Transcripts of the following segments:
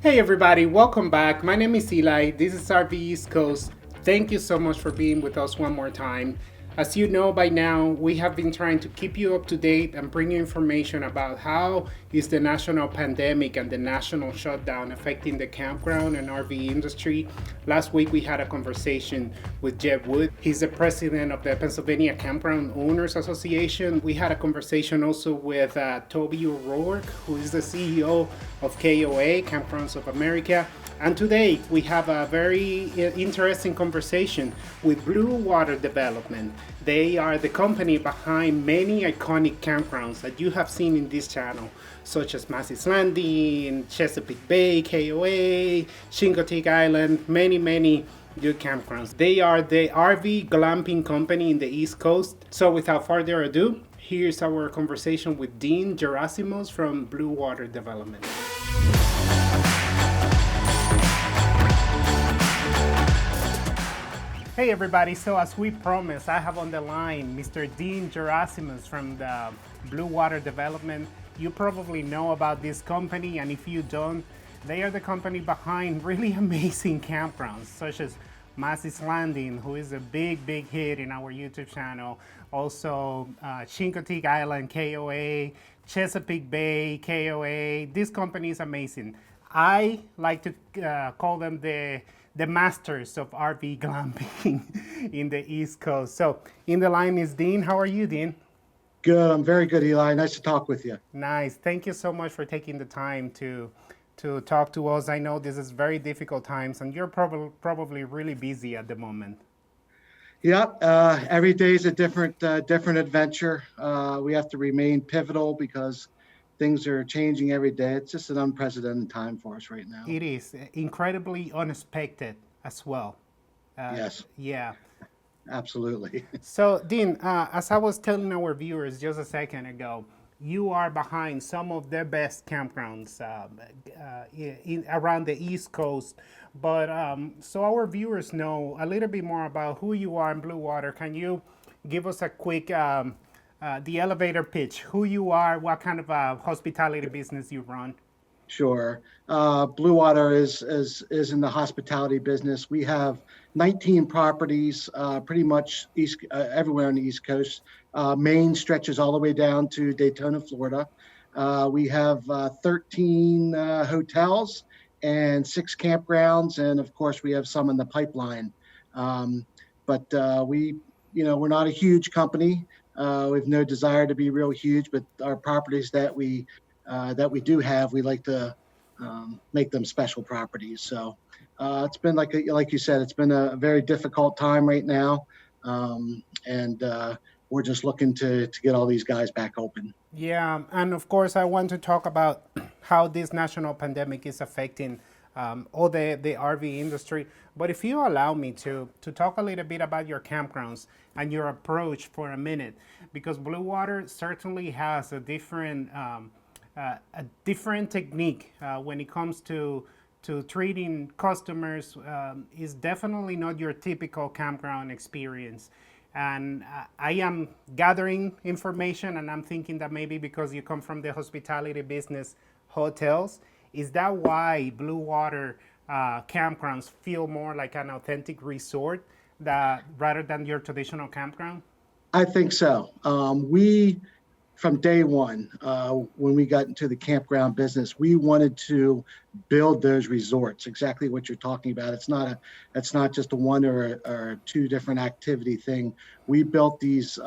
Hey everybody, welcome back. My name is Eli. This is RV East Coast. Thank you so much for being with us one more time. As you know by now, we have been trying to keep you up to date and bring you information about how is the national pandemic and the national shutdown affecting the campground and RV industry. Last week we had a conversation with Jeb Wood. He's the president of the Pennsylvania Campground Owners Association. We had a conversation also with Toby O'Rourke, who is the CEO of KOA, Campgrounds of America. And today we have a very interesting conversation with Blue Water Development. They are the company behind many iconic campgrounds that you have seen in this channel, such as Massey's Landing, Chesapeake Bay, KOA, Chincoteague Island, many good campgrounds. They are the RV glamping company in the East Coast. So without further ado, here's our conversation with Dean Gerasimos from Blue Water Development. Hey everybody, so as we promised, I have on the line Mr. Dean Gerasimos from the Blue Water Development. You probably know about this company, and if you don't, they are the company behind really amazing campgrounds, such as Massey's Landing, who is a big hit in our YouTube channel. Also, Chincoteague Island, KOA, Chesapeake Bay, KOA. This company is amazing. I like to call them the masters of RV glamping in the East Coast. So in the line is Dean. How are you, Dean? Good. I'm very good, Eli. Nice to talk with you. Nice. Thank you so much for taking the time to talk to us. I know this is very difficult times, and you're probably really busy at the moment. Yeah. Every day is a different adventure. We have to remain pivotal because things are changing every day. It's just an unprecedented time for us right now. It is incredibly unexpected as well. Yes. Yeah. Absolutely. So, Dean, as I was telling our viewers just a second ago, you are behind some of the best campgrounds around the East Coast. But so our viewers know a little bit more about who you are in Blue Water, can you give us a quick the elevator pitch, who you are, what kind of hospitality business you run? Sure. Blue Water is in the hospitality business. We have 19 properties, pretty much everywhere on the East Coast. Maine stretches all the way down to Daytona, Florida. We have 13 hotels and 6 campgrounds, and of course we have some in the pipeline. But we're not a huge company. We have no desire to be real huge, but our properties that we do have, we like to make them special properties. So it's been like you said, it's been a very difficult time right now, and we're just looking to get all these guys back open. Yeah, and of course I want to talk about how this national pandemic is affecting all the RV industry. But if you allow me to talk a little bit about your campgrounds and your approach for a minute, because Blue Water certainly has a different technique when it comes to treating customers. Is definitely not your typical campground experience. And I am gathering information, and I'm thinking that maybe because you come from the hospitality business, hotels, is that why Blue Water campgrounds feel more like an authentic resort rather than your traditional campground? I think so. We, from day one, when we got into the campground business, we wanted to build those resorts. Exactly what you're talking about. It's not just a one or two different activity thing. We built these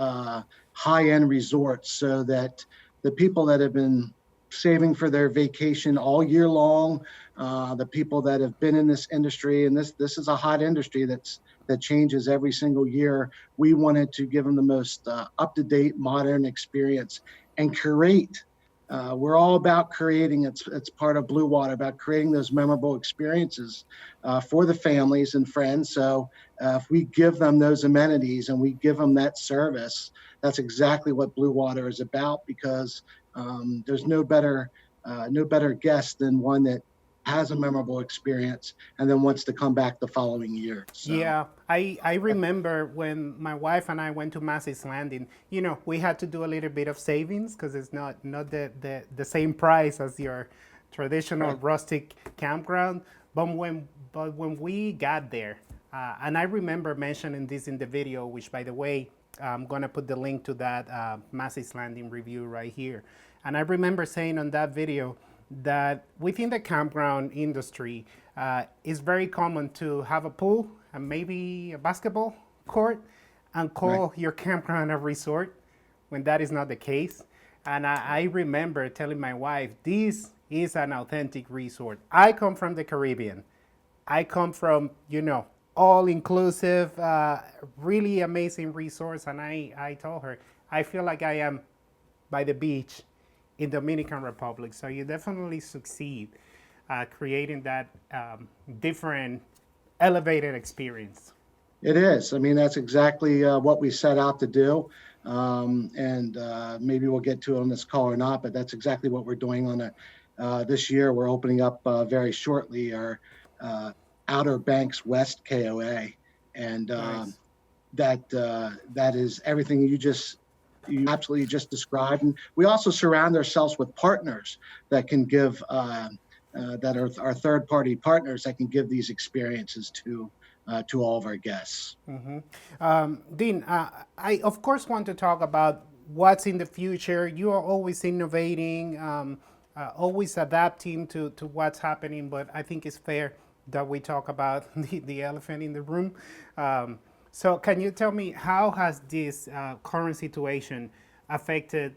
high-end resorts so that the people that have been saving for their vacation all year long, the people that have been in this industry, and this is a hot industry that changes every single year. We wanted to give them the most up-to-date, modern experience and curate. We're all about creating. It's part of Blue Water, about creating those memorable experiences for the families and friends. So if we give them those amenities and we give them that service, that's exactly what Blue Water is about, because there's no better guest than one that has a memorable experience and then wants to come back the following year. So. Yeah, I remember when my wife and I went to Massey's Landing, we had to do a little bit of savings because it's not the same price as your traditional Right. rustic campground. But when we got there, and I remember mentioning this in the video, which by the way, I'm gonna put the link to that Massey's Landing review right here. And I remember saying on that video that within the campground industry, it's very common to have a pool and maybe a basketball court and Right. call your campground a resort when that is not the case. And I remember telling my wife, this is an authentic resort. I come from the Caribbean. I come from, all inclusive, really amazing resorts. And I told her, I feel like I am by the beach in Dominican Republic. So you definitely succeed creating that different, elevated experience. It is. I mean, that's exactly what we set out to do. And maybe we'll get to it on this call or not, but that's exactly what we're doing on this year. We're opening up very shortly our Outer Banks West KOA, and Nice. that is everything you absolutely just described. And we also surround ourselves with partners that can give that are our third party partners that can give these experiences to all of our guests. Dean, I of course want to talk about what's in the future. You are always innovating, always adapting to what's happening, but I think it's fair that we talk about the elephant in the room. So, can you tell me how has this current situation affected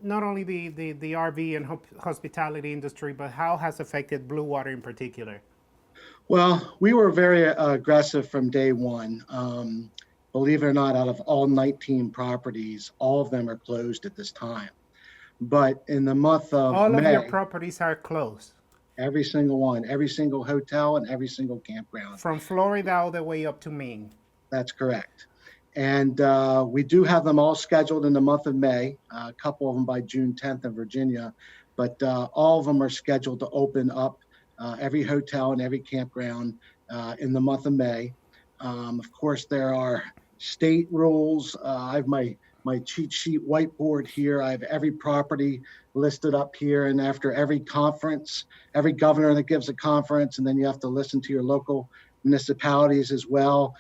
not only the RV and hospitality industry, but how has affected Blue Water in particular? Well, we were very aggressive from day one. Believe it or not, out of all 19 properties, all of them are closed at this time. But in the month of All of your May, properties are closed, every single one, every single hotel and every single campground. from Florida all the way up to Maine. That's correct. And we do have them all scheduled in the month of May, a couple of them by June 10th in Virginia, but all of them are scheduled to open up every hotel and every campground in the month of May. Of course, there are state rules. I have my cheat sheet whiteboard here. I have every property listed up here. And after every conference, every governor that gives a conference, and then you have to listen to your local municipalities as well.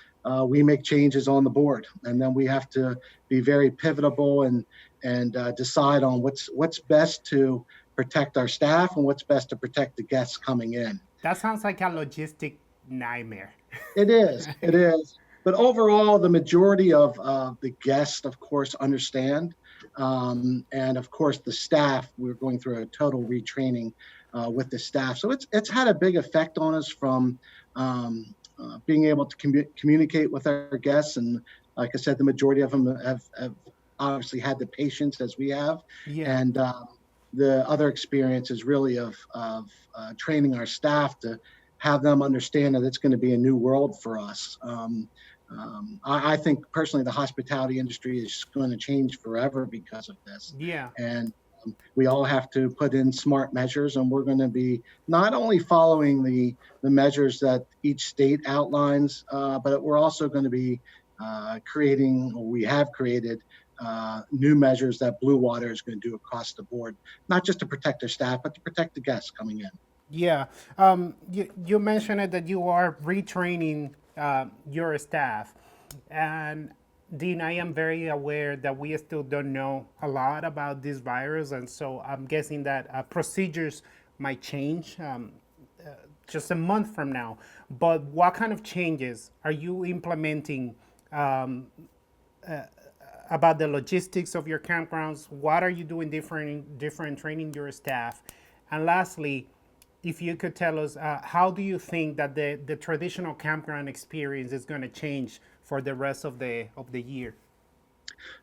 We make changes on the board, and then we have to be very pivotable and decide on what's best to protect our staff and what's best to protect the guests coming in. That sounds like a logistic nightmare. It is. It is. But overall, the majority of the guests, of course, understand. And of course, the staff, we're going through a total retraining with the staff. So it's had a big effect on us from being able to communicate with our guests. And like I said, the majority of them have obviously had the patience as we have. Yeah. And the other experience is really of training our staff to have them understand that it's going to be a new world for us. I think personally, the hospitality industry is going to change forever because of this. Yeah. And we all have to put in smart measures, and we're going to be not only following the measures that each state outlines, but we're also going to be creating, or we have created, new measures that Blue Water is going to do across the board, not just to protect their staff, but to protect the guests coming in. Yeah. You mentioned it that you are retraining your staff. And Dean, I am very aware that we still don't know a lot about this virus. And so I'm guessing that procedures might change just a month from now. But what kind of changes are you implementing about the logistics of your campgrounds? What are you doing different training your staff? And lastly, if you could tell us, how do you think that the traditional campground experience is going to change for the rest of the year?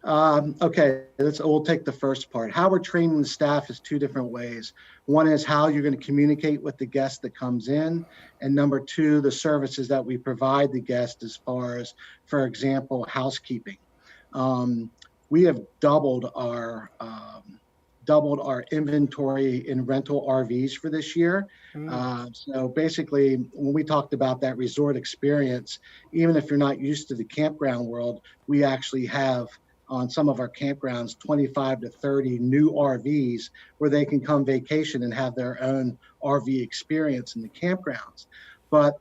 Okay, we'll take the first part. How we're training the staff is two different ways. One is how you're going to communicate with the guest that comes in, and number two, the services that we provide the guest as far as, for example, housekeeping. We have doubled our inventory in rental RVs for this year. So basically, when we talked about that resort experience, even if you're not used to the campground world, we actually have on some of our campgrounds 25 to 30 new RVs where they can come vacation and have their own RV experience in the campgrounds. But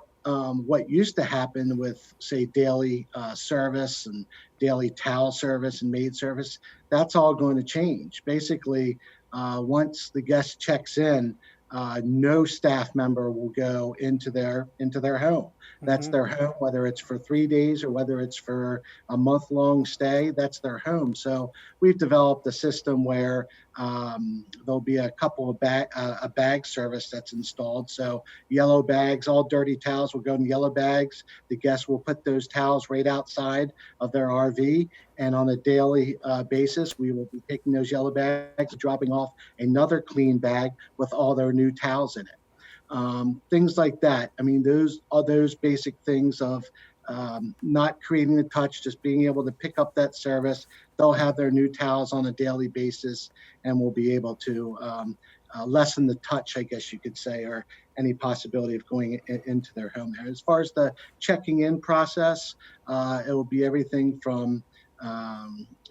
what used to happen with, say, daily service and daily towel service and maid service, that's all going to change. Basically, once the guest checks in, no staff member will go into their home. That's Hmm. their home, whether it's for 3 days or whether it's for a month-long stay. That's their home. So we've developed a system where there'll be a couple of a bag service that's installed. So yellow bags, all dirty towels will go in yellow bags. The guests will put those towels right outside of their RV, and on a daily basis, we will be taking those yellow bags, dropping off another clean bag with all their new towels in it. Things like that. I mean, those are those basic things of not creating the touch, just being able to pick up that service. They'll have their new towels on a daily basis, and we'll be able to lessen the touch, I guess you could say, or any possibility of going into their home there. As far as the checking in process, it will be everything from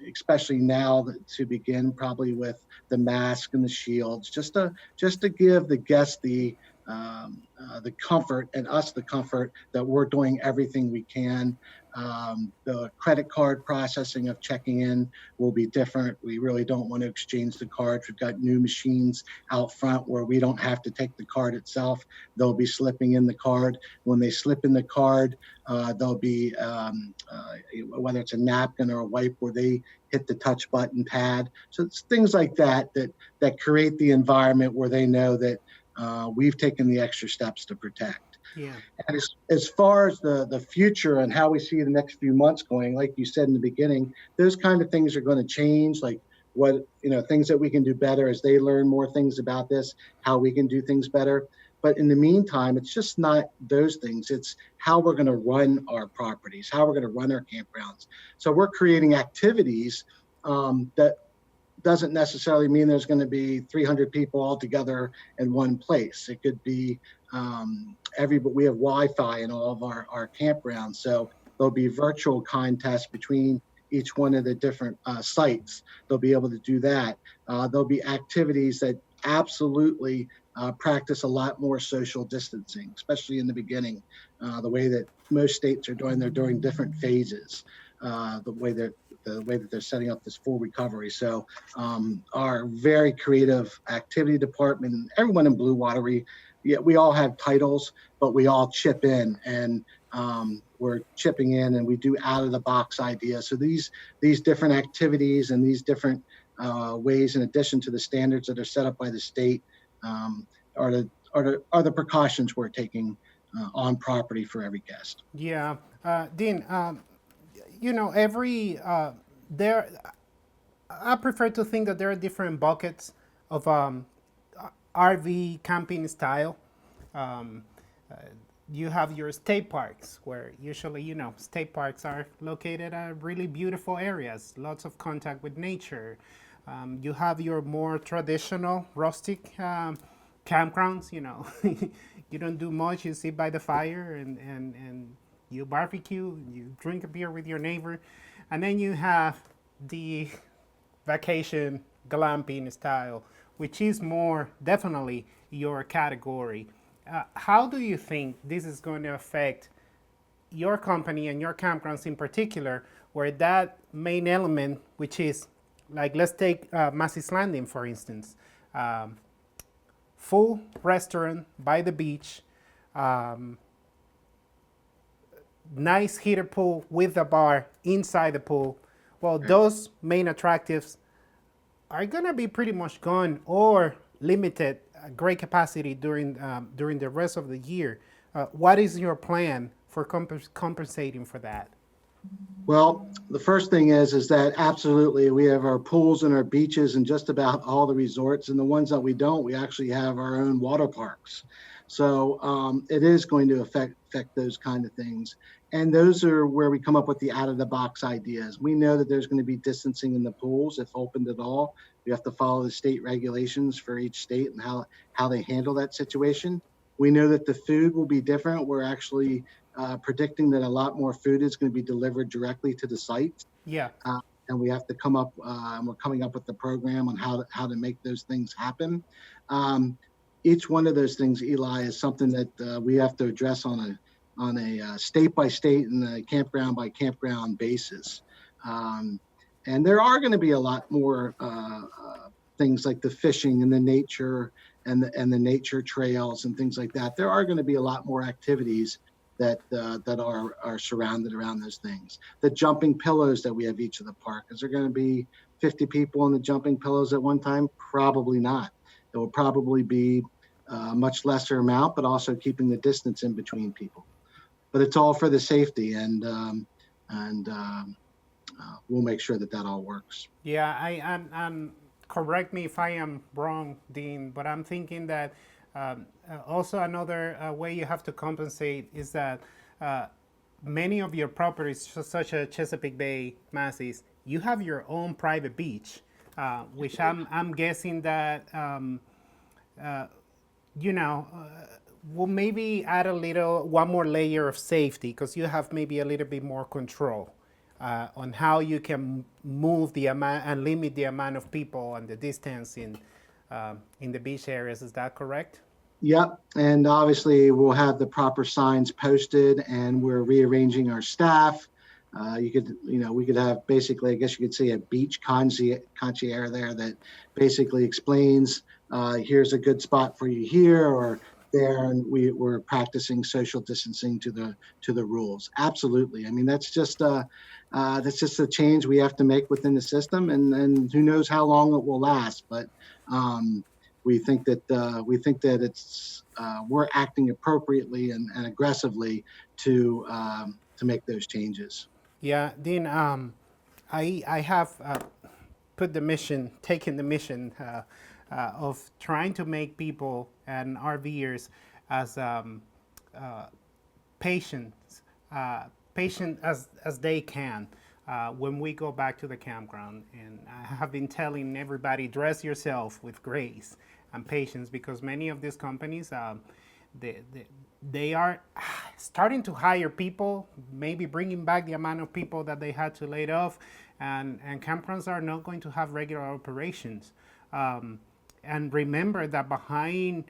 especially now to begin probably with the mask and the shields, just to give the guest the comfort and us the comfort that we're doing everything we can. The credit card processing of checking in will be different. We really don't want to exchange the cards. We've got new machines out front where we don't have to take the card itself. They'll be slipping in the card. When they slip in the card, there'll be, whether it's a napkin or a wipe, where they hit the touch button pad. So it's things like that create the environment where they know that we've taken the extra steps to protect. Yeah. And as far as the future and how we see the next few months going, like you said in the beginning, those kind of things are going to change. Like things that we can do better as they learn more things about this, how we can do things better. But in the meantime, it's just not those things. It's how we're going to run our properties, how we're going to run our campgrounds. So we're creating activities that doesn't necessarily mean there's going to be 300 people all together in one place. It could be but we have Wi-Fi in all of our campgrounds. So there'll be virtual contests between each one of the different sites. They'll be able to do that. There'll be activities that absolutely practice a lot more social distancing, especially in the beginning. The way that most states are doing, they're doing different phases. The way that they're setting up this full recovery. So our very creative activity department, and everyone in Blue Water, we all have titles, but we all chip in, and we're chipping in, and we do out of the box ideas. So these different activities and these different ways, in addition to the standards that are set up by the state, are the precautions we're taking on property for every guest. Yeah. Dean, every there I prefer to think that there are different buckets of RV camping style. um, you have your state parks, where usually, state parks are located at really beautiful areas, lots of contact with nature. You have your more traditional rustic campgrounds. You don't do much, you sit by the fire, and you barbecue, you drink a beer with your neighbor. And then you have the vacation glamping style, which is more definitely your category. How do you think this is going to affect your company and your campgrounds in particular, where that main element, which is, like, let's take Massey's Landing, for instance, full restaurant by the beach, um, nice heated pool with a bar inside the pool. Well, those main attractives are gonna be pretty much gone or limited great capacity during the rest of the year. What is your plan for compensating for that? Well, the first thing is that absolutely we have our pools and our beaches and just about all the resorts, and the ones that we don't, we actually have our own water parks. So it is going to affect those kind of things. And those are where we come up with the out of the box ideas. We know that there's going to be distancing in the pools if opened at all. We have to follow the state regulations for each state and how they handle that situation. We know that the food will be different. We're actually predicting that a lot more food is going to be delivered directly to the site. Yeah. and we have to come up, and we're coming up with the program on how to make those things happen. Each one of those things, Eli, is something that we have to address on a state by state and a campground by campground basis. And there are going to be a lot more things like the fishing and the nature and the nature trails and things like that. There are going to be a lot more activities that are surrounded around those things. The jumping pillows that we have each of the park. Is there going to be 50 people on the jumping pillows at one time? Probably not. It will probably be a much lesser amount, but also keeping the distance in between people. But it's all for the safety, and we'll make sure that all works. Yeah, I'm correct me if I am wrong, Dean, but I'm thinking that also another way you have to compensate is that many of your properties, such as Chesapeake Bay, Massey's, you have your own private beach, which I'm guessing that will maybe add one more layer of safety because you have maybe a little bit more control on how you can move the amount and limit the amount of people and the distance in the beach areas. Is that correct? Yep, and obviously we'll have the proper signs posted, and we're rearranging our staff. We could have basically, I guess you could say, a beach concierge there that basically explains, here's a good spot for you here or there, and we're practicing social distancing to the rules. Absolutely. I mean, that's just a change we have to make within the system, and who knows how long it will last. But we think that it's we're acting appropriately and aggressively to make those changes. Yeah, Dean. I have taken the mission of trying to make people and RVers as patient as they can when we go back to the campground. And I have been telling everybody, dress yourself with grace and patience, because many of these companies, they are starting to hire people, maybe bringing back the amount of people that they had to lay off, and campgrounds are not going to have regular operations. And remember that behind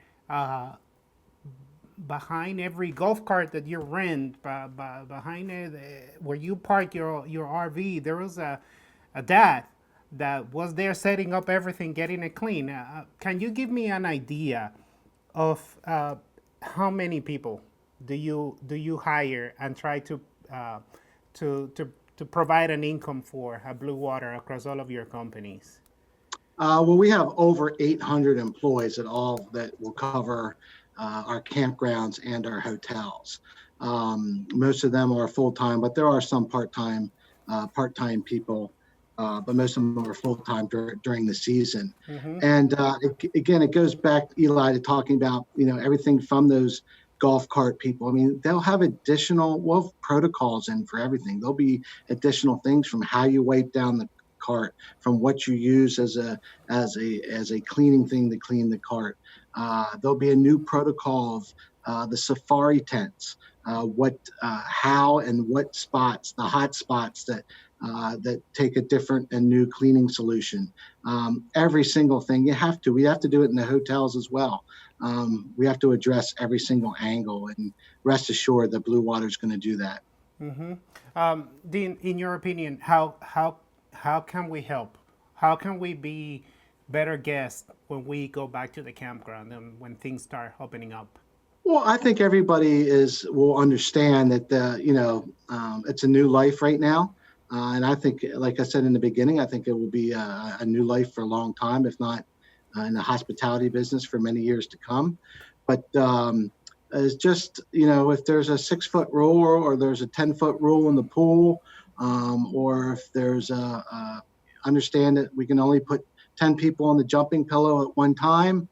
every golf cart that you rent, behind where you park your RV, there was a dad that was there setting up everything, getting it clean. Can you give me an idea of how many people do you hire and try to provide an income for Blue Water across all of your companies? Well, we have over 800 employees that will cover our campgrounds and our hotels. Most of them are full-time, but there are some part-time people, but most of them are full-time during the season. Mm-hmm. And again, it goes back, Eli, to talking about everything from those golf cart people. I mean, they'll have additional protocols in for everything. There'll be additional things from how you wipe down the cart, from what you use as a cleaning thing to clean the cart. There'll be a new protocol of the safari tents, how and what spots, the hot spots that take a different and new cleaning solution. Every single thing we have to do it in the hotels as well. We have to address every single angle, and rest assured that Blue Water is going to do that. Mm-hmm. Dean, in your opinion, how can we help? How can we be better guests when we go back to the campground and when things start opening up? Well, I think everybody will understand that it's a new life right now, and I think, like I said in the beginning, I think it will be a new life for a long time, if not in the hospitality business for many years to come. But it's just if there's a 6-foot rule or there's a 10-foot rule in the pool. Or if there's understand that we can only put 10 people on the jumping pillow at one time,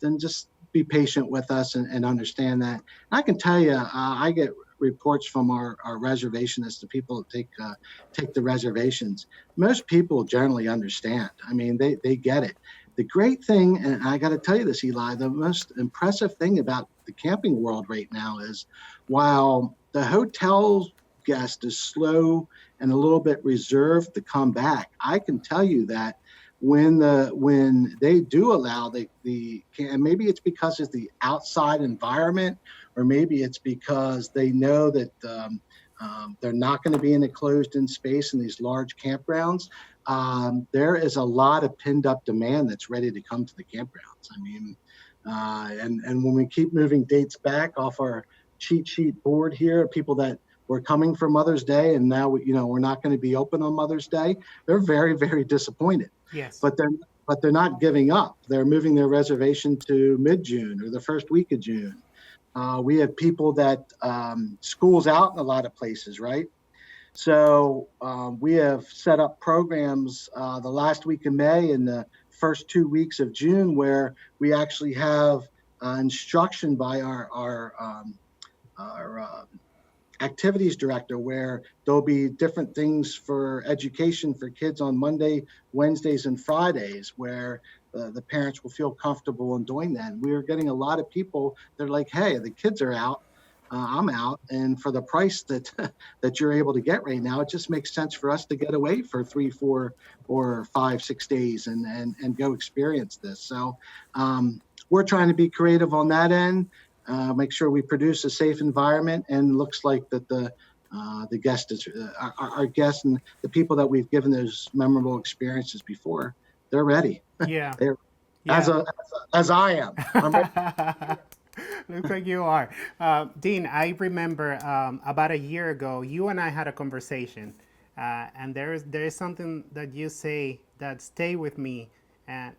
then just be patient with us and understand that. And I can tell you, I get reports from our reservationists, the people that take the reservations. Most people generally understand. I mean, they get it. The great thing, and I got to tell you this, Eli, the most impressive thing about the camping world right now is while the hotels guest is slow and a little bit reserved to come back. I can tell you that when they do allow and maybe it's because it's the outside environment, or maybe it's because they know that they're not going to be in a closed-in space in these large campgrounds. There is a lot of pinned-up demand that's ready to come to the campgrounds. I mean, and when we keep moving dates back off our cheat sheet board here, people that were coming for Mother's Day and now we're not going to be open on Mother's Day, they're very, very disappointed. Yes. But they're not giving up. They're moving their reservation to mid-June or the first week of June. We have people that school's out in a lot of places, right? So we have set up programs the last week of May and the first 2 weeks of June where we actually have instruction by our activities director, where there'll be different things for education for kids on Monday, Wednesdays, and Fridays, where the parents will feel comfortable in doing that. And we're getting a lot of people. They're like, "Hey, the kids are out, I'm out, and for the price that that you're able to get right now, it just makes sense for us to get away for 3, 4, or 5, 6 days and go experience this." So we're trying to be creative on that end. Make sure we produce a safe environment, and looks like that the guest is our guests and the people that we've given those memorable experiences before, they're ready. Yeah. They're, Yeah. as I am. I'm ready. Looks like you are. Dean, I remember about a year ago, you and I had a conversation, and there is something that you say that stay with me, and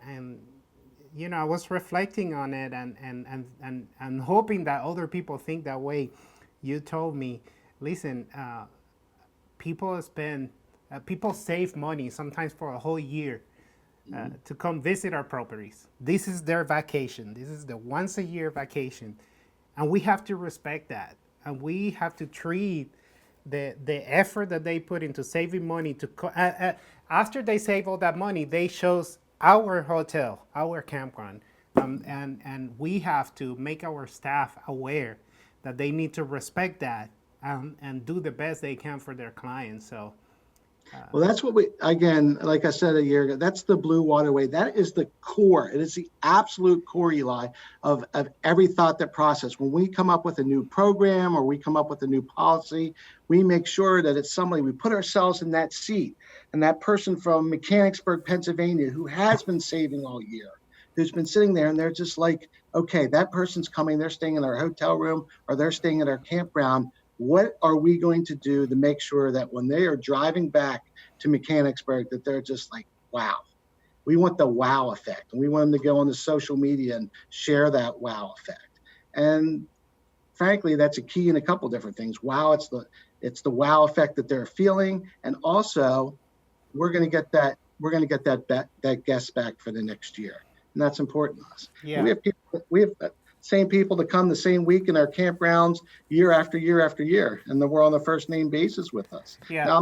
I was reflecting on it and hoping that other people think that way. You told me, listen, people save money sometimes for a whole year to come visit our properties. This is their vacation. This is the once a year vacation. And we have to respect that. And we have to treat the effort that they put into saving money after they save all that money, they chose our hotel, our campground. And we have to make our staff aware that they need to respect that and do the best they can for their clients. So well, that's what again, like I said a year ago, that's the Blue Waterway. That is the core. It is the absolute core, Eli, of every thought that process. When we come up with a new program or we come up with a new policy, we make sure that it's somebody, we put ourselves in that seat, and that person from Mechanicsburg, Pennsylvania, who has been saving all year, who's been sitting there, and they're just like, okay, that person's coming, they're staying in our hotel room or they're staying at our campground. What are we going to do to make sure that when they are driving back to Mechanicsburg, that they're just like, wow, we want the wow effect. And we want them to go on the social media and share that wow effect. And frankly, that's a key in a couple different things. Wow, it's the wow effect that they're feeling. And also we're going to get that guest back for the next year. And that's important to us. yeah. We have same people that come the same week in our campgrounds year after year after year, and then we're on the first name basis with us. Yeah. Now,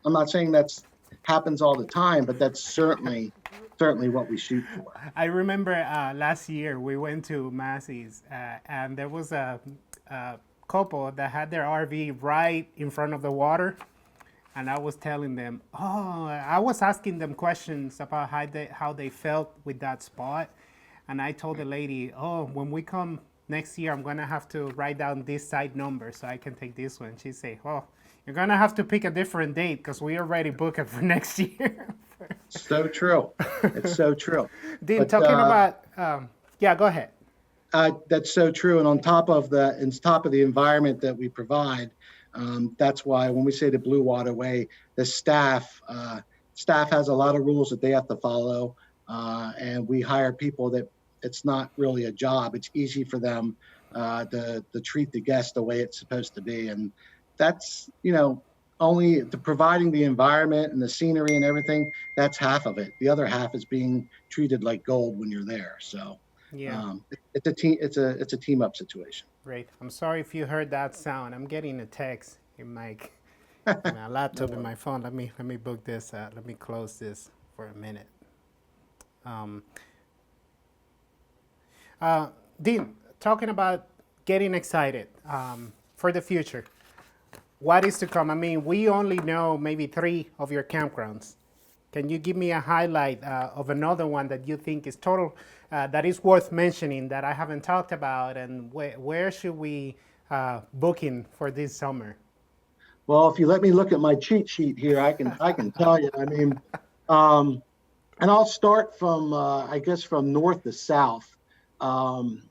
I'm not saying that's happens all the time, but that's certainly what we shoot for. I remember last year we went to Massey's and there was a couple that had their RV right in front of the water. And I was telling them, I was asking them questions about how they felt with that spot. And I told the lady, when we come next year, I'm going to have to write down this site number so I can take this one. She said, you're going to have to pick a different date because we already booked it for next year. So true. It's so true. Dean, talking about, go ahead. That's so true. And on top of the environment that we provide, that's why when we say the Blue Waterway, the staff has a lot of rules that they have to follow. And we hire people that it's not really a job. It's easy for them to treat the guest the way it's supposed to be. And that's, only providing the environment and the scenery and everything, that's half of it. The other half is being treated like gold when you're there. So yeah, it's a team up situation. Great. I'm sorry if you heard that sound. I'm getting a text in my laptop and my phone. Let me book this. Let me close this for a minute. Dean, talking about getting excited for the future. what is to come? I mean, we only know maybe three of your campgrounds. Can you give me a highlight of another one that you think is that is worth mentioning that I haven't talked about, and where should we book in for this summer? Well, if you let me look at my cheat sheet here, I can tell you. I mean, um, and I'll start from I guess from north to south. Um,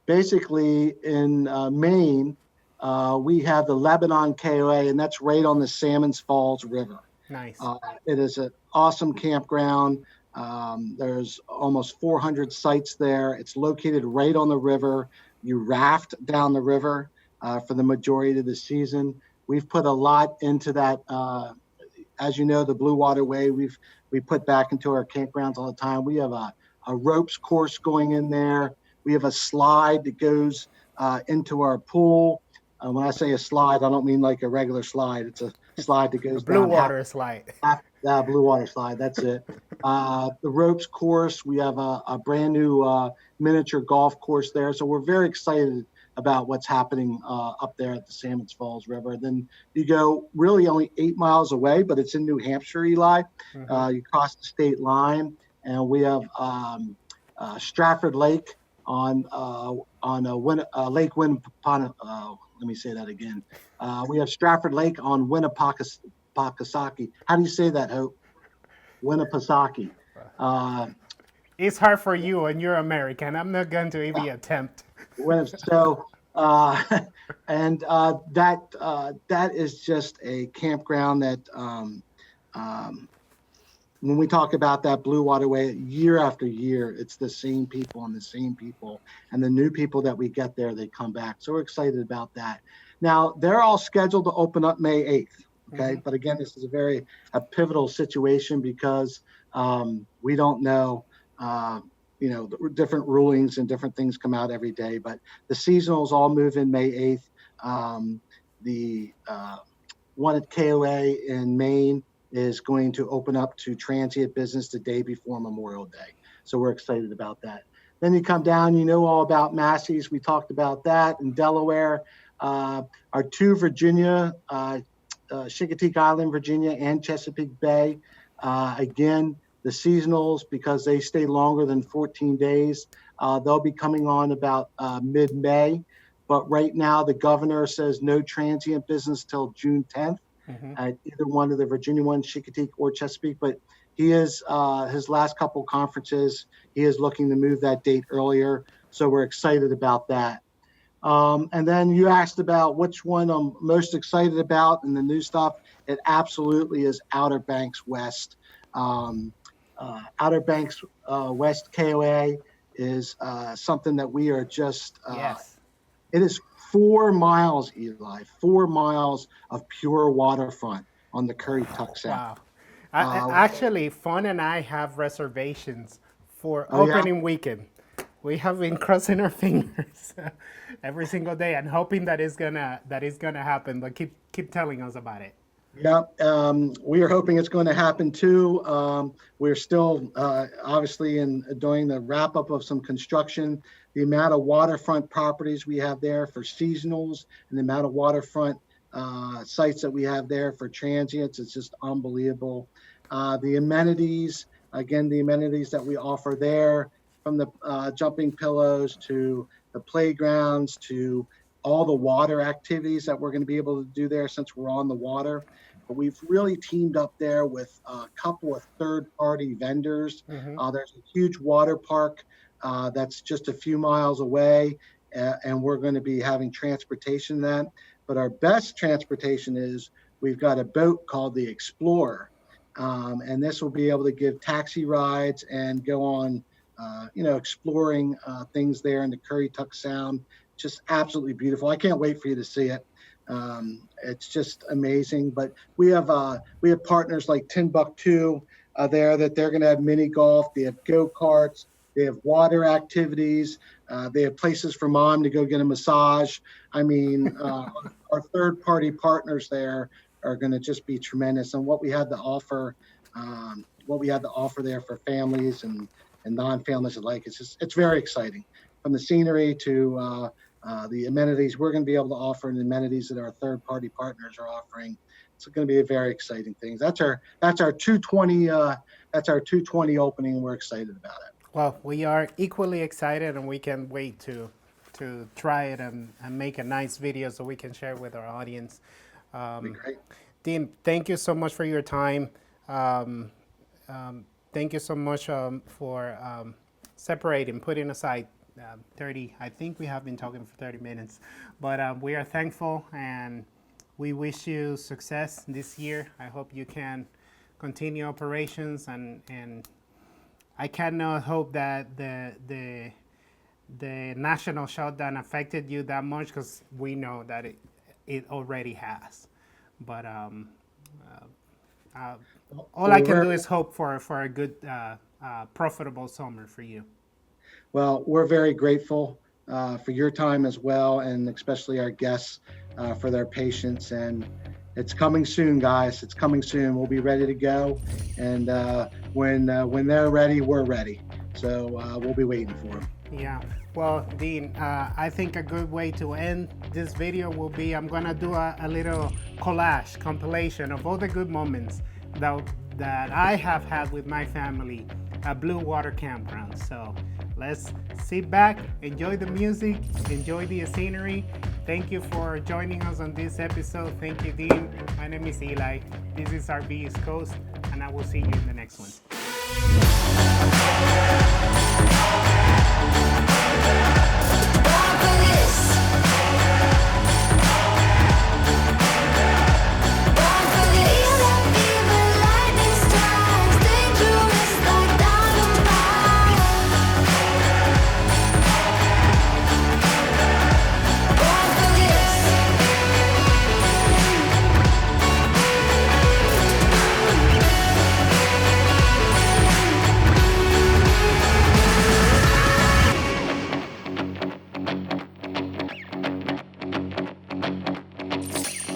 Basically, in Maine, we have the Lebanon KOA, and that's right on the Salmons Falls River. Nice. Uh, it is an awesome campground. There's almost 400 sites there. It's located right on the river. You raft down the river for the majority of the season. We've put a lot into that. As you know, the Blue Waterway, we put back into our campgrounds all the time. We have a ropes course going in there. We have a slide that goes into our pool. When I say a slide, I don't mean like a regular slide. It's a slide that A goes blue down water slide. Blue water slide. That's it. The ropes course, we have a brand new miniature golf course there. So we're very excited about what's happening up there at the Salmons Falls River. Then you go really only 8 miles away, but it's in New Hampshire, Eli. You cross the state line, and we have Stratford Lake on Lake Winnipesaukee. Let me say that again. We have Stratford Lake on Winnipesaukee. How do you say that, Hope? Winnipesaukee. Uh, It's hard for you, and you're American. I'm not going to even attempt. so, and that is just a campground that um, when we talk about that Blue Waterway year after year, it's the same people and the same people, and the new people that we get there, they come back. So we're excited about that. Now they're all scheduled to open up May 8th. Okay, but again, this is a pivotal situation because we don't know. The different rulings and different things come out every day, but the seasonals all move in May 8th. The one at KOA in Maine is going to open up to transient business the day before Memorial Day. So we're excited about that. Then you come down, you know all about Massey's. We talked about that in Delaware. Our two Virginia, Chincoteague Island, Virginia, and Chesapeake Bay. Again, the seasonals, because they stay longer than 14 days, they'll be coming on about mid-May. But right now, the governor says no transient business till June 10th at either one of the Virginia ones, Chincoteague or Chesapeake. But he is his last couple conferences, he is looking to move that date earlier. So we're excited about that. And then you asked about which one I'm most excited about and the new stuff. It absolutely is Outer Banks West. Outer Banks West KOA is something that we are just, Yes. it is 4 miles, Eli, 4 miles of pure waterfront on the Curry Tuck Sound. Wow. Uh, Actually, Fawn and I have reservations for oh, yeah. opening weekend. We have been crossing our fingers every single day and hoping that it's gonna happen. But keep telling us about it. Yeah, we are hoping it's going to happen too. We're still obviously doing the wrap up of some construction. The amount of waterfront properties we have there for seasonals and the amount of waterfront sites that we have there for transients, it's just unbelievable. The amenities, again, the amenities that we offer there, from the jumping pillows to the playgrounds to all the water activities that we're going to be able to do there since we're on the water. But we've really teamed up there with a couple of third-party vendors. There's a huge water park that's just a few miles away, and we're going to be having transportation then. But our best transportation is we've got a boat called the Explorer, and this will be able to give taxi rides and go on, exploring things there in the Curry Tuck Sound. Just absolutely beautiful. I can't wait for you to see it. It's just amazing. But we have partners like Timbuktu there that they're going to have mini golf. They have go-karts. They have water activities. They have places for mom to go get a massage. I mean, our third-party partners there are going to just be tremendous. And what we had to offer there for families and non-families alike, it's very exciting. From the scenery to The amenities we're going to be able to offer and the amenities that our third-party partners are offering. It's going to be a very exciting thing. That's our 220 opening. We're excited about it. Well, we are equally excited, and we can wait to try it and make a nice video so we can share it with our audience. Be great. Dean, thank you so much for your time. Thank you so much for separating, putting aside 30. I think we have been talking for 30 minutes, but we are thankful, and we wish you success this year. I hope you can continue operations, and I cannot hope that the national shutdown affected you that much, because we know that it already has. But all I can do is hope for a good, profitable summer for you. Well, we're very grateful for your time as well, and especially our guests for their patience. And it's coming soon, guys. It's coming soon. We'll be ready to go, and when they're ready, we're ready. So we'll be waiting for them. Yeah. Well, Dean, I think a good way to end this video will be, I'm gonna do a little collage, compilation of all the good moments that I have had with my family at Blue Water Campgrounds. So let's sit back, enjoy the music, enjoy the scenery. Thank you for joining us on this episode. Thank you, Dean. My name is Eli. This is RV East Coast, and I will see you in the next one.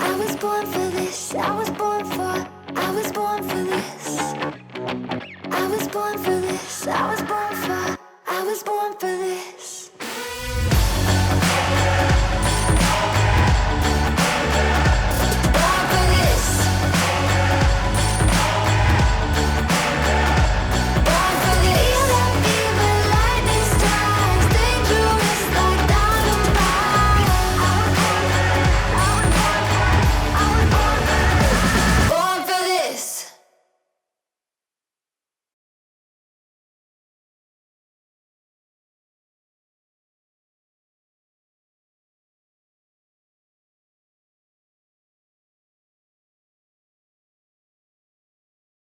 I was born for this, I was born for